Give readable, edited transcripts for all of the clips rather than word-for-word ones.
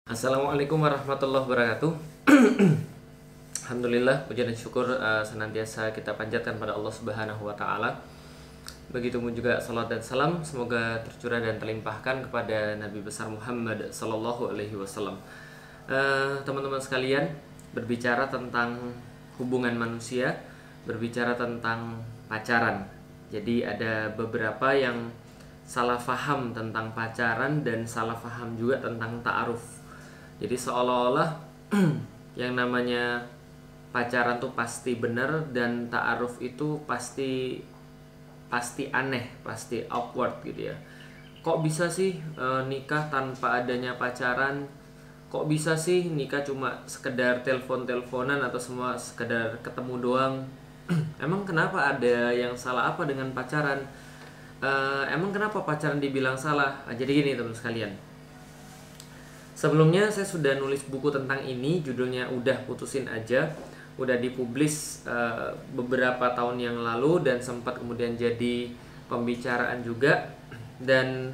Assalamualaikum warahmatullahi wabarakatuh. Alhamdulillah, puji dan syukur senantiasa kita panjatkan pada Allah Subhanahu wa taala. Begitu pun juga salat dan salam semoga tercurah dan terlimpahkan kepada Nabi besar Muhammad sallallahu alaihi wasallam. Teman-teman sekalian, berbicara tentang hubungan manusia, berbicara tentang pacaran. Jadi ada beberapa yang salah faham tentang pacaran dan salah faham juga tentang ta'aruf. Jadi seolah-olah yang namanya pacaran tuh pasti benar dan ta'aruf itu pasti aneh, pasti awkward gitu ya. Kok bisa sih nikah tanpa adanya pacaran? Kok bisa sih nikah cuma sekedar telepon-teleponan atau semua sekedar ketemu doang? Emang kenapa, ada yang salah apa dengan pacaran? Emang kenapa pacaran dibilang salah? Jadi gini teman sekalian. Sebelumnya saya sudah nulis buku tentang ini, judulnya Udah Putusin Aja. Udah dipublis beberapa tahun yang lalu dan sempat kemudian jadi pembicaraan juga. Dan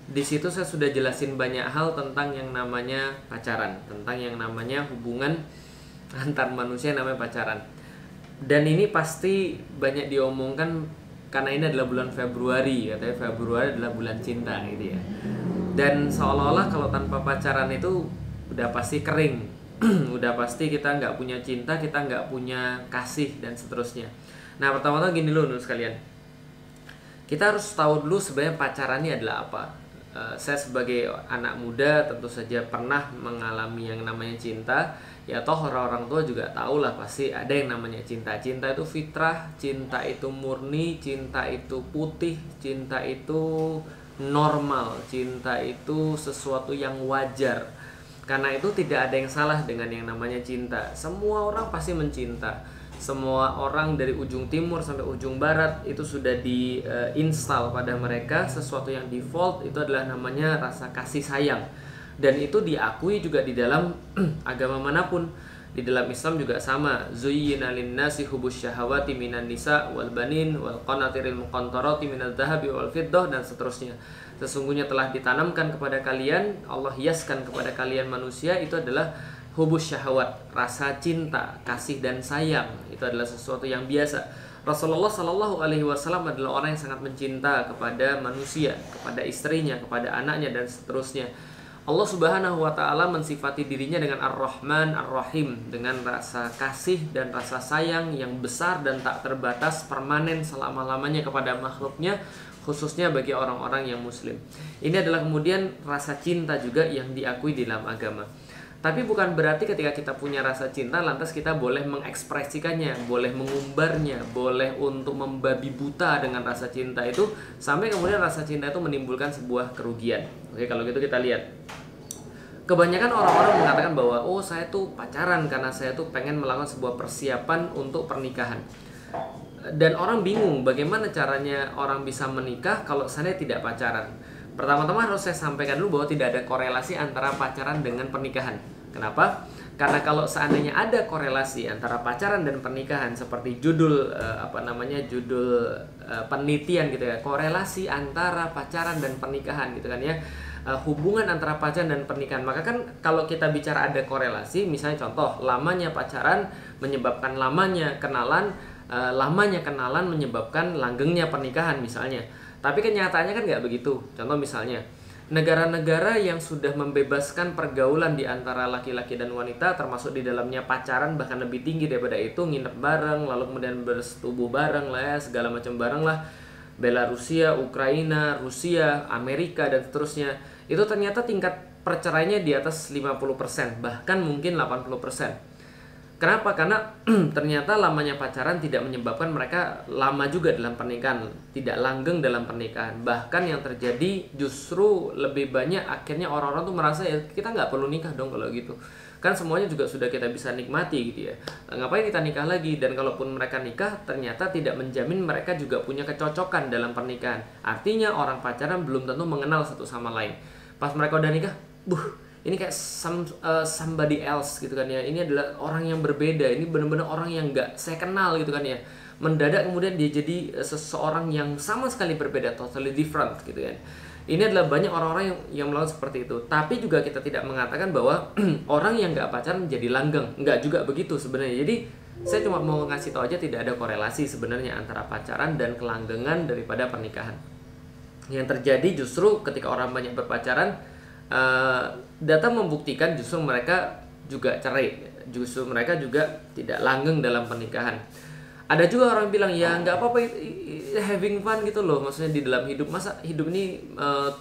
di situ saya sudah jelasin banyak hal tentang yang namanya pacaran, tentang yang namanya hubungan antar manusia yang namanya pacaran. Dan ini pasti banyak diomongkan karena ini adalah bulan Februari, katanya Februari adalah bulan cinta gitu ya. Dan seolah-olah kalau tanpa pacaran itu udah pasti kering, udah pasti kita nggak punya cinta, kita nggak punya kasih dan seterusnya. Nah pertama-tama gini dulu sekalian, kita harus tahu dulu sebenarnya pacaran ini adalah apa. Saya sebagai anak muda tentu saja pernah mengalami yang namanya cinta. Ya toh orang-orang tua juga tahu lah, pasti ada yang namanya cinta. Cinta itu fitrah, cinta itu murni, cinta itu putih, cinta itu normal, cinta itu sesuatu yang wajar. Karena itu tidak ada yang salah dengan yang namanya cinta. Semua orang pasti mencinta. Semua orang dari ujung timur sampai ujung barat itu sudah diinstal pada mereka sesuatu yang default, itu adalah namanya rasa kasih sayang. Dan itu diakui juga di dalam agama manapun. Di dalam Islam juga sama. Zuyyina lin-nasi hubbus syahawati minan nisa wal banin wal qanatiril muqantarati minadz dzahabi wal fiddah dan seterusnya. Sesungguhnya telah ditanamkan kepada kalian, Allah hiaskan kepada kalian manusia itu adalah hubbus syahawat, rasa cinta, kasih dan sayang. Itu adalah sesuatu yang biasa. Rasulullah Shallallahu alaihi wasallam adalah orang yang sangat mencinta kepada manusia, kepada istrinya, kepada anaknya dan seterusnya. Allah Subhanahu wa taala mensifati dirinya dengan Ar-Rahman Ar-Rahim, dengan rasa kasih dan rasa sayang yang besar dan tak terbatas, permanen selama-lamanya kepada makhluknya, khususnya bagi orang-orang yang muslim. Ini adalah kemudian rasa cinta juga yang diakui di dalam agama. Tapi bukan berarti ketika kita punya rasa cinta lantas kita boleh mengekspresikannya, boleh mengumbarnya, boleh untuk membabi buta dengan rasa cinta itu sampai kemudian rasa cinta itu menimbulkan sebuah kerugian. Oke, kalau gitu kita lihat. Kebanyakan orang-orang mengatakan bahwa oh saya tuh pacaran karena saya tuh pengen melakukan sebuah persiapan untuk pernikahan. Dan orang bingung bagaimana caranya orang bisa menikah kalau saya tidak pacaran. Pertama-tama harus saya sampaikan dulu bahwa tidak ada korelasi antara pacaran dengan pernikahan. Kenapa? Karena kalau seandainya ada korelasi antara pacaran dan pernikahan seperti judul judul penelitian gitu ya, korelasi antara pacaran dan pernikahan gitu kan ya, hubungan antara pacaran dan pernikahan, maka kan kalau kita bicara ada korelasi, misalnya contoh lamanya pacaran menyebabkan lamanya kenalan menyebabkan langgengnya pernikahan misalnya. Tapi kenyataannya kan nggak begitu. Contoh misalnya negara-negara yang sudah membebaskan pergaulan di antara laki-laki dan wanita, termasuk di dalamnya pacaran bahkan lebih tinggi daripada itu, nginep bareng, lalu kemudian bersetubuh bareng lah ya, segala macam bareng lah, Belarusia, Ukraina, Rusia, Amerika dan seterusnya, itu ternyata tingkat perceraiannya di atas 50%, bahkan mungkin 80%. Kenapa? Karena ternyata lamanya pacaran tidak menyebabkan mereka lama juga dalam pernikahan, tidak langgeng dalam pernikahan. Bahkan yang terjadi justru lebih banyak akhirnya orang-orang tuh merasa ya kita nggak perlu nikah dong kalau gitu. Kan semuanya juga sudah kita bisa nikmati gitu ya. Ngapain kita nikah lagi? Dan kalaupun mereka nikah ternyata tidak menjamin mereka juga punya kecocokan dalam pernikahan. Artinya orang pacaran belum tentu mengenal satu sama lain. Pas mereka udah nikah, ini kayak somebody else gitu kan ya. Ini adalah orang yang berbeda. Ini benar-benar orang yang nggak saya kenal gitu kan ya. Mendadak kemudian dia jadi seseorang yang sama sekali berbeda, totally different gitu kan. Ini adalah banyak orang-orang yang melakukan seperti itu. Tapi juga kita tidak mengatakan bahwa orang yang nggak pacaran menjadi langgeng. Nggak juga begitu sebenarnya. Jadi saya cuma mau ngasih tahu aja tidak ada korelasi sebenarnya antara pacaran dan kelanggengan daripada pernikahan. Yang terjadi justru ketika orang banyak berpacaran, data membuktikan justru mereka juga cerai. Justru mereka juga tidak langgeng dalam pernikahan. Ada juga orang bilang ya nggak apa-apa, having fun gitu loh, maksudnya di dalam hidup, masa hidup ini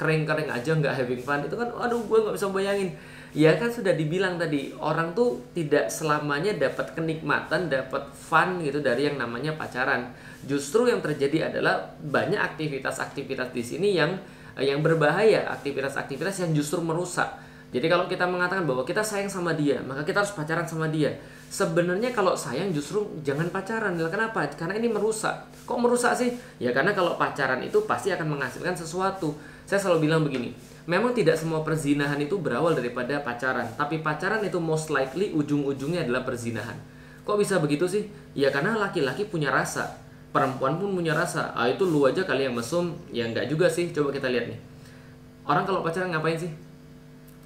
kering-kering aja nggak having fun, itu kan aduh gue nggak bisa bayangin. Ya kan sudah dibilang tadi, orang tuh tidak selamanya dapat kenikmatan, dapat fun gitu dari yang namanya pacaran. Justru yang terjadi adalah banyak aktivitas-aktivitas di sini yang berbahaya, aktivitas-aktivitas yang justru merusak. Jadi kalau kita mengatakan bahwa kita sayang sama dia, maka kita harus pacaran sama dia. Sebenarnya kalau sayang justru jangan pacaran. Kenapa? Karena ini merusak. Kok merusak sih? Ya karena kalau pacaran itu pasti akan menghasilkan sesuatu. Saya selalu bilang begini, memang tidak semua perzinahan itu berawal daripada pacaran. Tapi pacaran itu most likely ujung-ujungnya adalah perzinahan. Kok bisa begitu sih? Ya karena laki-laki punya rasa, perempuan pun punya rasa. Itu lu aja kali yang mesum. Ya enggak juga sih. Coba kita lihat nih. Orang kalau pacaran ngapain sih?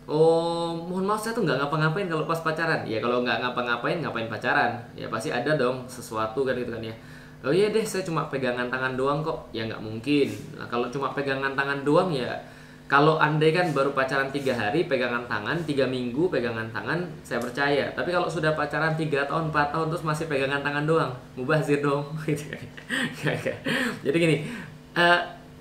Oh, mohon maaf saya tuh nggak ngapa-ngapain kalau pas pacaran. Ya kalau nggak ngapa-ngapain, ngapain pacaran? Ya pasti ada dong sesuatu kan gitu kan ya. Oh iya deh, saya cuma pegangan tangan doang kok. Ya nggak mungkin. Nah kalau cuma pegangan tangan doang ya, kalau andai kan baru pacaran 3 hari pegangan tangan, 3 minggu pegangan tangan, saya percaya. Tapi kalau sudah pacaran 3 tahun, 4 tahun terus masih pegangan tangan doang, mubazir dong. Jadi gini,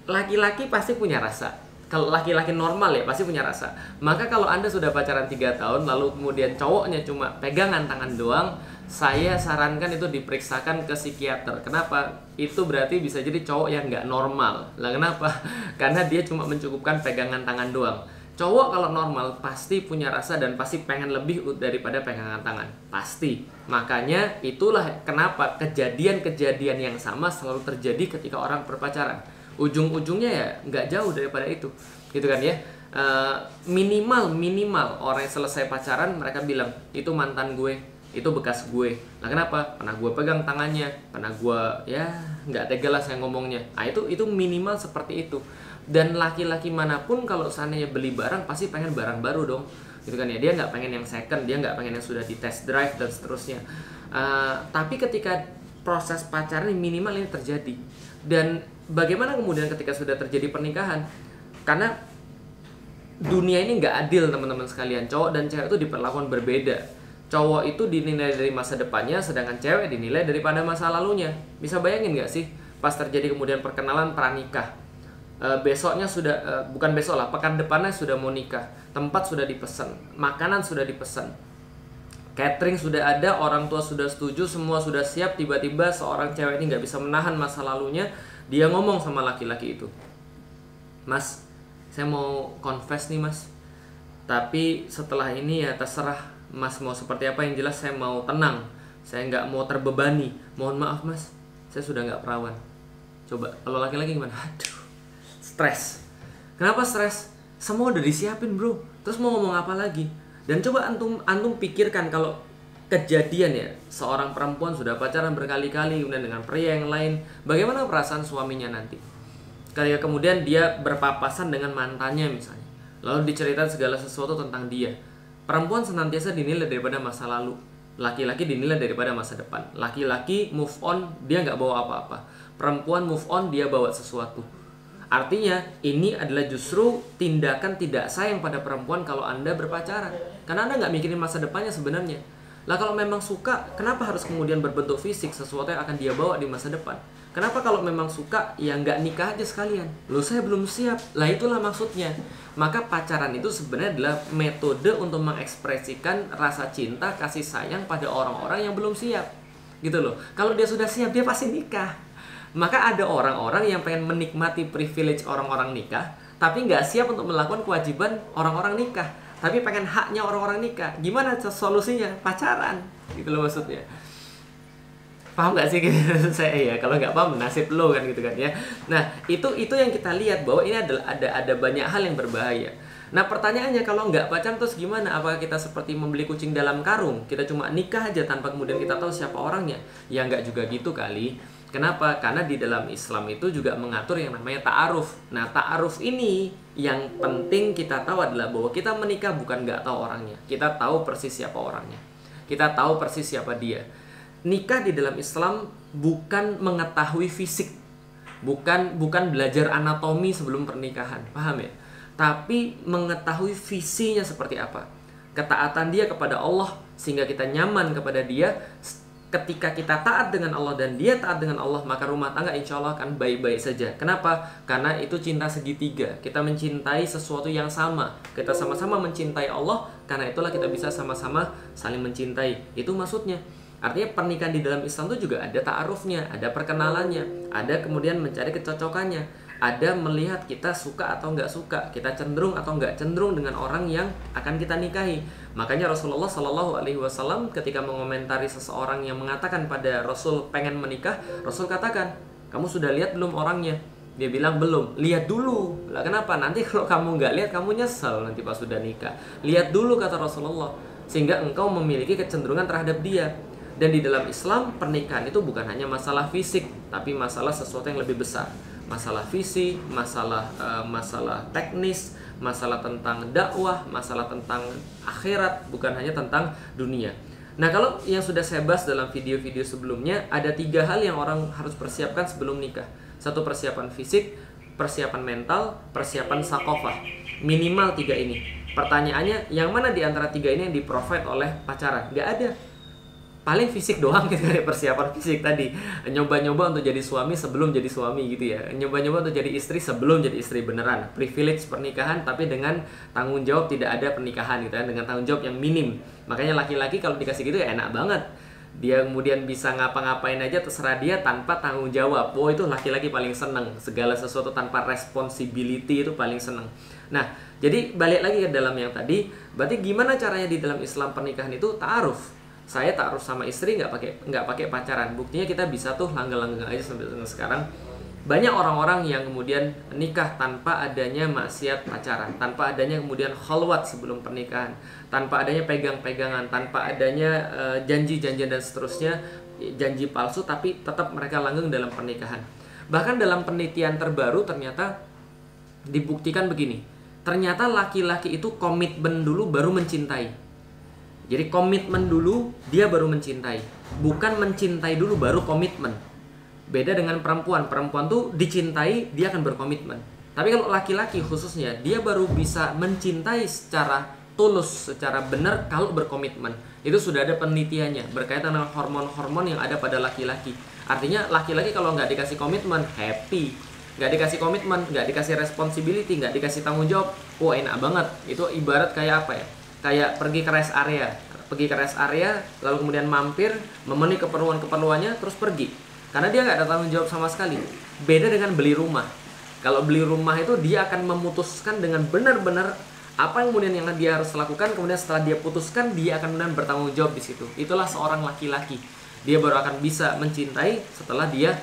laki-laki pasti punya rasa. Kalau laki-laki normal ya pasti punya rasa. Maka kalau Anda sudah pacaran 3 tahun lalu kemudian cowoknya cuma pegangan tangan doang, saya sarankan itu diperiksakan ke psikiater. Kenapa? Itu berarti bisa jadi cowok yang nggak normal. Lah kenapa? Karena dia cuma mencukupkan pegangan tangan doang. Cowok kalau normal pasti punya rasa dan pasti pengen lebih daripada pegangan tangan. Pasti. Makanya itulah kenapa kejadian-kejadian yang sama selalu terjadi ketika orang berpacaran. Ujung-ujungnya ya nggak jauh daripada itu, gitu kan ya. Minimal orang yang selesai pacaran mereka bilang itu mantan gue, itu bekas gue. Nah kenapa? Pernah gue pegang tangannya, pernah gue ya nggak tega lah saya ngomongnya. Nah itu minimal seperti itu. Dan laki-laki manapun kalau seandainya beli barang pasti pengen barang baru dong, gitu kan ya. Dia nggak pengen yang second, dia nggak pengen yang sudah di test drive dan seterusnya. Tapi ketika proses pacaran minimal ini terjadi. Dan bagaimana kemudian ketika sudah terjadi pernikahan? Karena dunia ini nggak adil teman-teman sekalian. Cowok dan cewek itu diperlakukan berbeda. Cowok itu dinilai dari masa depannya, sedangkan cewek dinilai daripada masa lalunya. Bisa bayangin nggak sih? Pas terjadi kemudian perkenalan pranikah, besoknya sudah, bukan besok lah, pekan depannya sudah mau nikah, tempat sudah dipesan, makanan sudah dipesan, catering sudah ada, orang tua sudah setuju, semua sudah siap. Tiba-tiba seorang cewek ini nggak bisa menahan masa lalunya. Dia ngomong sama laki-laki itu, "Mas, saya mau confess nih mas. Tapi setelah ini ya terserah mas mau seperti apa. Yang jelas saya mau tenang. Saya nggak mau terbebani. Mohon maaf mas, saya sudah nggak perawan." Coba kalau laki-laki gimana? Aduh, stres. Kenapa stres? Semua udah disiapin bro. Terus mau ngomong apa lagi? Dan coba antum pikirkan kalau kejadian ya, seorang perempuan sudah pacaran berkali-kali kemudian dengan pria yang lain, bagaimana perasaan suaminya nanti? Kayak kemudian dia berpapasan dengan mantannya misalnya, lalu diceritakan segala sesuatu tentang dia. Perempuan senantiasa dinilai daripada masa lalu, laki-laki dinilai daripada masa depan. Laki-laki move on, dia nggak bawa apa-apa. Perempuan move on, dia bawa sesuatu. Artinya ini adalah justru tindakan tidak sayang pada perempuan kalau Anda berpacaran, karena Anda nggak mikirin masa depannya sebenarnya. Lah kalau memang suka, kenapa harus kemudian berbentuk fisik sesuatu yang akan dia bawa di masa depan? Kenapa kalau memang suka ya nggak nikah aja sekalian? Loh saya belum siap. Lah itulah maksudnya. Maka pacaran itu sebenarnya adalah metode untuk mengekspresikan rasa cinta, kasih sayang pada orang-orang yang belum siap, gitu loh. Kalau dia sudah siap, dia pasti nikah. Maka ada orang-orang yang pengen menikmati privilege orang-orang nikah, tapi nggak siap untuk melakukan kewajiban orang-orang nikah, tapi pengen haknya orang-orang nikah. Gimana solusinya? Pacaran, gitu loh maksudnya. Paham nggak sih saya ya? Kalau nggak paham nasib lo kan gitu kan ya. Nah itu yang kita lihat bahwa ini ada banyak hal yang berbahaya. Nah pertanyaannya, kalau nggak pacaran terus gimana? Apakah kita seperti membeli kucing dalam karung? Kita cuma nikah aja tanpa kemudian kita tahu siapa orangnya? Ya nggak juga gitu kali. Kenapa? Karena di dalam Islam itu juga mengatur yang namanya ta'aruf. Nah, ta'aruf ini yang penting kita tahu adalah bahwa kita menikah bukan nggak tahu orangnya. Kita tahu persis siapa orangnya. Kita tahu persis siapa dia. Nikah di dalam Islam bukan mengetahui fisik. Bukan belajar anatomi sebelum pernikahan. Paham ya? Tapi mengetahui visinya seperti apa. Ketaatan dia kepada Allah sehingga kita nyaman kepada dia. Ketika kita taat dengan Allah dan dia taat dengan Allah, maka rumah tangga insya Allah akan baik-baik saja. Kenapa? Karena itu cinta segitiga. Kita mencintai sesuatu yang sama. Kita sama-sama mencintai Allah. Karena itulah kita bisa sama-sama saling mencintai. Itu maksudnya. Artinya pernikahan di dalam Islam itu juga ada ta'arufnya, ada perkenalannya, ada kemudian mencari kecocokannya, ada melihat kita suka atau nggak suka, kita cenderung atau nggak cenderung dengan orang yang akan kita nikahi. Makanya Rasulullah Shallallahu Alaihi Wasallam ketika mengomentari seseorang yang mengatakan pada Rasul pengen menikah, Rasul katakan, kamu sudah lihat belum orangnya? Dia bilang belum. Lihat dulu. Lah kenapa? Nanti kalau kamu nggak lihat, kamu nyesel nanti pas sudah nikah. Lihat dulu kata Rasulullah, sehingga engkau memiliki kecenderungan terhadap dia. Dan di dalam Islam pernikahan itu bukan hanya masalah fisik, tapi masalah sesuatu yang lebih besar. Masalah visi, masalah teknis, masalah tentang dakwah, masalah tentang akhirat, bukan hanya tentang dunia. Nah, kalau yang sudah saya bahas dalam video-video sebelumnya, ada 3 hal yang orang harus persiapkan sebelum nikah. 1, persiapan fisik, persiapan mental, persiapan sakofah. Minimal 3 ini. Pertanyaannya, yang mana di antara 3 ini yang di-provide oleh pacaran? Nggak ada. Paling fisik doang gitu ya, persiapan fisik tadi. Nyoba-nyoba untuk jadi suami sebelum jadi suami gitu ya. Nyoba-nyoba untuk jadi istri sebelum jadi istri beneran. Privilege pernikahan tapi dengan tanggung jawab tidak ada pernikahan gitu ya, dengan tanggung jawab yang minim. Makanya laki-laki kalau dikasih gitu ya enak banget. Dia kemudian bisa ngapa-ngapain aja terserah dia tanpa tanggung jawab. Oh, itu laki-laki paling seneng. Segala sesuatu tanpa responsibility itu paling seneng. Nah, jadi balik lagi ke dalam yang tadi. Berarti gimana caranya di dalam Islam pernikahan itu ta'aruf. Saya ta'aruf sama istri nggak pakai pacaran. Buktinya kita bisa tuh langgeng-langgeng aja sampai sekarang. Banyak orang-orang yang kemudian nikah tanpa adanya maksiat pacaran, tanpa adanya kemudian khalwat sebelum pernikahan, tanpa adanya pegang-pegangan, tanpa adanya janji-janjian dan seterusnya, janji palsu, tapi tetap mereka langgeng dalam pernikahan. Bahkan dalam penelitian terbaru ternyata dibuktikan begini. Ternyata laki-laki itu komitmen dulu baru mencintai. Jadi komitmen dulu dia baru mencintai. Bukan mencintai dulu baru komitmen. Beda dengan perempuan. Perempuan tuh dicintai dia akan berkomitmen. Tapi kalau laki-laki khususnya dia baru bisa mencintai secara tulus, secara benar kalau berkomitmen. Itu sudah ada penelitiannya berkaitan dengan hormon-hormon yang ada pada laki-laki. Artinya laki-laki kalau nggak dikasih komitmen happy, nggak dikasih komitmen, nggak dikasih responsibility, nggak dikasih tanggung jawab, wah enak banget. Itu ibarat kayak apa ya? Kayak pergi ke rest area, lalu kemudian mampir, memenuhi keperluannya, terus pergi. Karena dia nggak ada tanggung jawab sama sekali. Beda dengan beli rumah. Kalau beli rumah itu dia akan memutuskan dengan benar-benar apa yang kemudian yang dia harus lakukan. Kemudian setelah dia putuskan, dia akan benar bertanggung jawab di situ. Itulah seorang laki-laki. Dia baru akan bisa mencintai setelah dia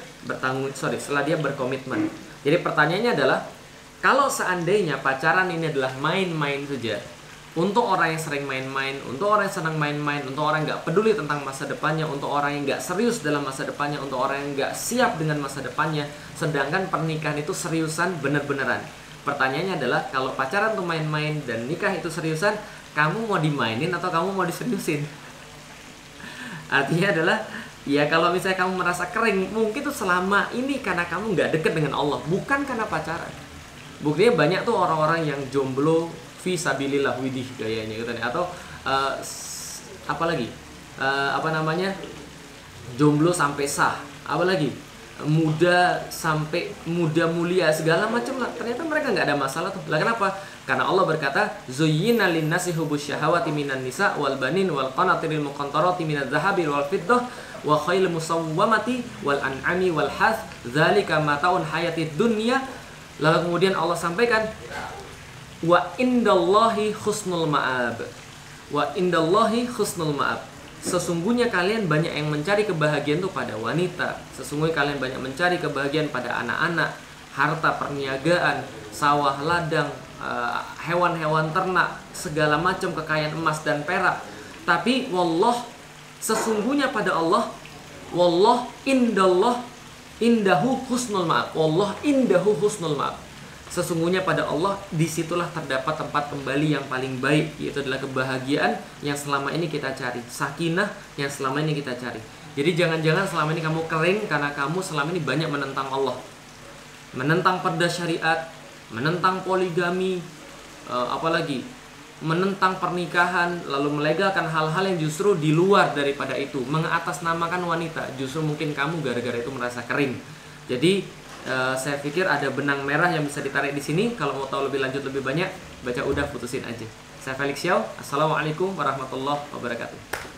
berkomitmen. Jadi pertanyaannya adalah, kalau seandainya pacaran ini adalah main-main saja, untuk orang yang sering main-main, untuk orang yang senang main-main, untuk orang yang nggak peduli tentang masa depannya, untuk orang yang nggak serius dalam masa depannya, untuk orang yang nggak siap dengan masa depannya, sedangkan pernikahan itu seriusan bener-beneran. Pertanyaannya adalah, kalau pacaran tuh main-main dan nikah itu seriusan, kamu mau dimainin atau kamu mau diseriusin? Artinya adalah, ya kalau misalnya kamu merasa kering, mungkin tuh selama ini karena kamu nggak deket dengan Allah, bukan karena pacaran. Buktinya banyak tuh orang-orang yang jomblo fisabilillah widih gayanya gitu nih, atau jomblo sampai sah, apalagi muda mulia segala macam lah, ternyata mereka nggak ada masalah tuh. Lah kenapa? Karena Allah berkata, zuyyina linnasi hubbus syahawati minan nisa wal banin wal qanatiril muqantarati minadz zahabi wal fiddah wa khailil musawwamati wal an'ami wal hath dzalika mataun hayatid dunya. Lalu kemudian Allah sampaikan, wa indallahi husnul ma'ab. Wa indallahi husnul ma'ab. Sesungguhnya kalian banyak yang mencari kebahagiaan itu pada wanita. Sesungguhnya kalian banyak mencari kebahagiaan pada anak-anak, harta perniagaan, sawah ladang, hewan-hewan ternak, segala macam kekayaan emas dan perak. Tapi wallah, sesungguhnya pada Allah, wallah indallah Indahu husnul ma'ab. Allah indahu husnul ma'ab. Sesungguhnya pada Allah disitulah terdapat tempat kembali yang paling baik, yaitu adalah kebahagiaan yang selama ini kita cari, sakinah yang selama ini kita cari. Jadi jangan-jangan selama ini kamu kering karena kamu selama ini banyak menentang Allah, menentang perda syariat, menentang poligami, apalagi menentang pernikahan, lalu melegalkan hal-hal yang justru di luar daripada itu, mengatasnamakan wanita. Justru mungkin kamu gara-gara itu merasa kering. Jadi saya pikir ada benang merah yang bisa ditarik di sini. Kalau mau tahu lebih lanjut lebih banyak, baca udah, putusin aja. Saya Felix Xiao. Assalamualaikum warahmatullahi wabarakatuh.